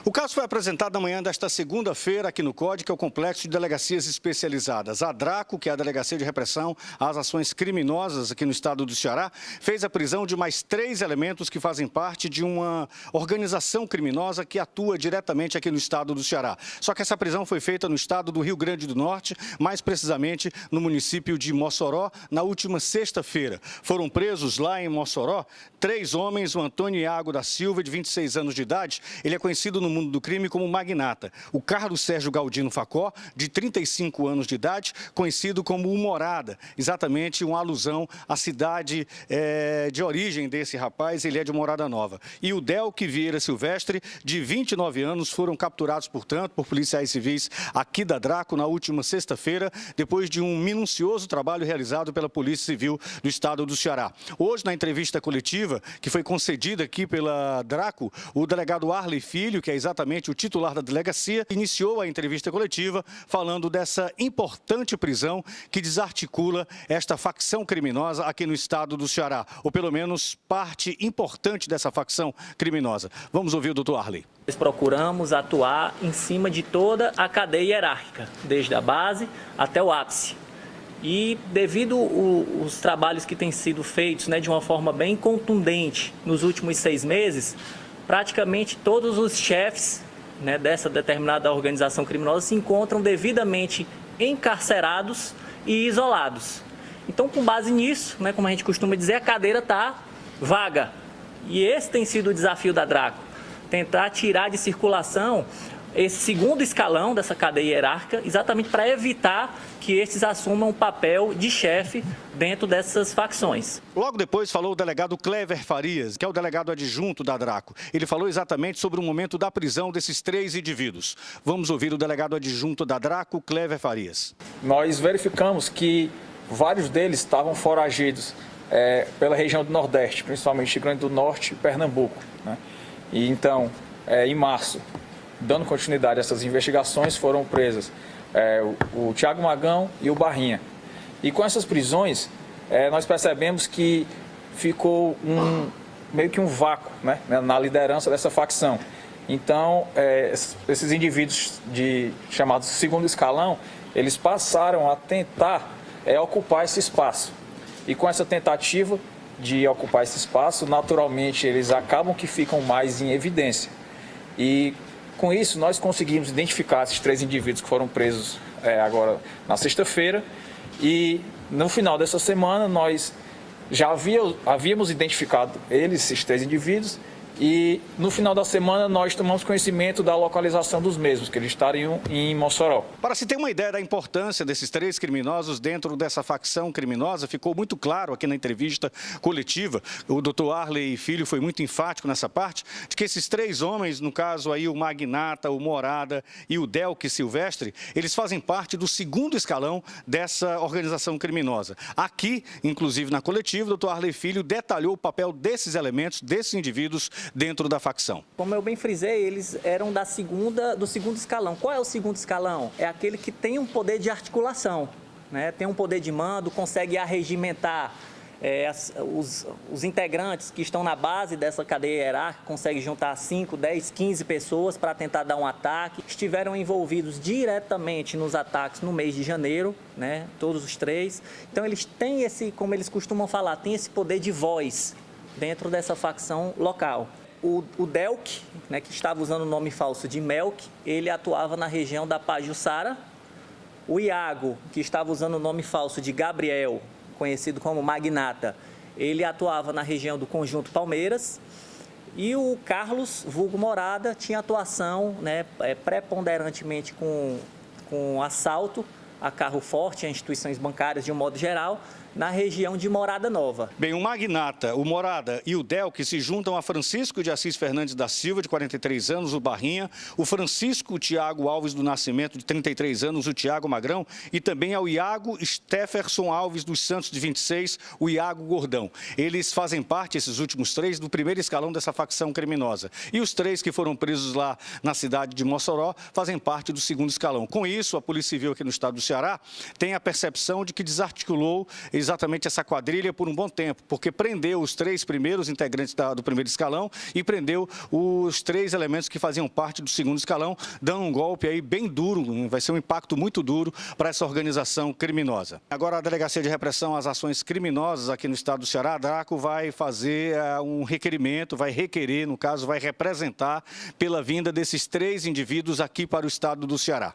O caso foi apresentado na manhã desta segunda-feira aqui no CODE, que é o Complexo de Delegacias Especializadas. A DRACO, que é a Delegacia de Repressão às Ações Criminosas aqui no estado do Ceará, fez a prisão de mais 3 elementos que fazem parte de uma organização criminosa que atua diretamente aqui no estado do Ceará. Só que essa prisão foi feita no estado do Rio Grande do Norte, mais precisamente no município de Mossoró, na última sexta-feira. Foram presos lá em Mossoró 3 homens, o Antônio Iago da Silva, de 26 anos de idade. Ele é conhecido no mundo do crime como Magnata. O Carlos Sérgio Galdino Facó, de 35 anos de idade, conhecido como o Morada, exatamente uma alusão à cidade de origem desse rapaz, ele é de Morada Nova. E o Delque Vieira Silvestre, de 29 anos, foram capturados, portanto, por policiais civis aqui da DRACO na última sexta-feira, depois de um minucioso trabalho realizado pela Polícia Civil do estado do Ceará. Hoje, na entrevista coletiva, que foi concedida aqui pela DRACO, o delegado Arley Filho, que é exatamente o titular da delegacia, iniciou a entrevista coletiva falando dessa importante prisão que desarticula esta facção criminosa aqui no estado do Ceará, ou pelo menos parte importante dessa facção criminosa. Vamos ouvir o doutor Arley. Nós procuramos atuar em cima de toda a cadeia hierárquica, desde a base até o ápice. E devido os trabalhos que têm sido feitos de uma forma bem contundente nos últimos 6 meses, praticamente todos os chefes dessa determinada organização criminosa se encontram devidamente encarcerados e isolados. Então, com base nisso, como a gente costuma dizer, a cadeira está vaga. E esse tem sido o desafio da DRACO, tentar tirar de circulação esse segundo escalão dessa cadeia hierárquica, exatamente para evitar que estes assumam um papel de chefe dentro dessas facções. Logo depois falou o delegado Clever Farias, que é o delegado adjunto da DRACO. Ele falou exatamente sobre o momento da prisão desses 3 indivíduos. Vamos ouvir o delegado adjunto da DRACO, Clever Farias. Nós verificamos que vários deles estavam foragidos pela região do Nordeste, principalmente Rio Grande do Norte e Pernambuco. E então, em março, dando continuidade a essas investigações, foram presos o Thiago Magão e o Barrinha. E com essas prisões, nós percebemos que ficou meio que um vácuo na liderança dessa facção. Então, esses indivíduos chamados segundo escalão, eles passaram a tentar ocupar esse espaço. E com essa tentativa de ocupar esse espaço, naturalmente, eles acabam que ficam mais em evidência. E com isso, nós conseguimos identificar esses 3 indivíduos que foram presos agora na sexta-feira. E no final dessa semana, nós já havíamos identificado esses 3 indivíduos. E no final da semana nós tomamos conhecimento da localização dos mesmos, que eles estariam em Mossoró. Para se ter uma ideia da importância desses 3 criminosos dentro dessa facção criminosa, ficou muito claro aqui na entrevista coletiva, o doutor Arley Filho foi muito enfático nessa parte, de que esses 3 homens, no caso aí o Magnata, o Morada e o Delque Silvestre, eles fazem parte do segundo escalão dessa organização criminosa. Aqui, inclusive na coletiva, o doutor Arley Filho detalhou o papel desses elementos, desses indivíduos, dentro da facção. Como eu bem frisei, eles eram do segundo escalão. Qual é o segundo escalão? É aquele que tem um poder de articulação, tem um poder de mando, consegue arregimentar os integrantes que estão na base dessa cadeia hierárquica, consegue juntar 5, 10, 15 pessoas para tentar dar um ataque. Estiveram envolvidos diretamente nos ataques no mês de janeiro, todos os 3. Então eles têm como eles costumam falar, tem esse poder de voz dentro dessa facção local. O Delque, que estava usando o nome falso de Melk, ele atuava na região da Pajuçara. O Iago, que estava usando o nome falso de Gabriel, conhecido como Magnata, ele atuava na região do Conjunto Palmeiras. E o Carlos, vulgo Morada, tinha atuação preponderantemente com assalto a carro forte, a instituições bancárias de um modo geral, na região de Morada Nova. Bem, o Magnata, o Morada e o Delque se juntam a Francisco de Assis Fernandes da Silva, de 43 anos, o Barrinha, o Francisco Tiago Alves do Nascimento, de 33 anos, o Tiago Magrão, e também ao Iago Stefferson Alves dos Santos, de 26, o Iago Gordão. Eles fazem parte, esses últimos 3, do primeiro escalão dessa facção criminosa. E os 3 que foram presos lá na cidade de Mossoró fazem parte do segundo escalão. Com isso, a Polícia Civil aqui no estado do Ceará tem a percepção de que desarticulou exatamente essa quadrilha por um bom tempo, porque prendeu os 3 primeiros integrantes do primeiro escalão e prendeu os 3 elementos que faziam parte do segundo escalão, dando um golpe aí bem duro, vai ser um impacto muito duro para essa organização criminosa. Agora a Delegacia de Repressão às Ações Criminosas aqui no estado do Ceará, a DRACO, vai fazer um requerimento, vai requerer, no caso, vai representar pela vinda desses 3 indivíduos aqui para o estado do Ceará.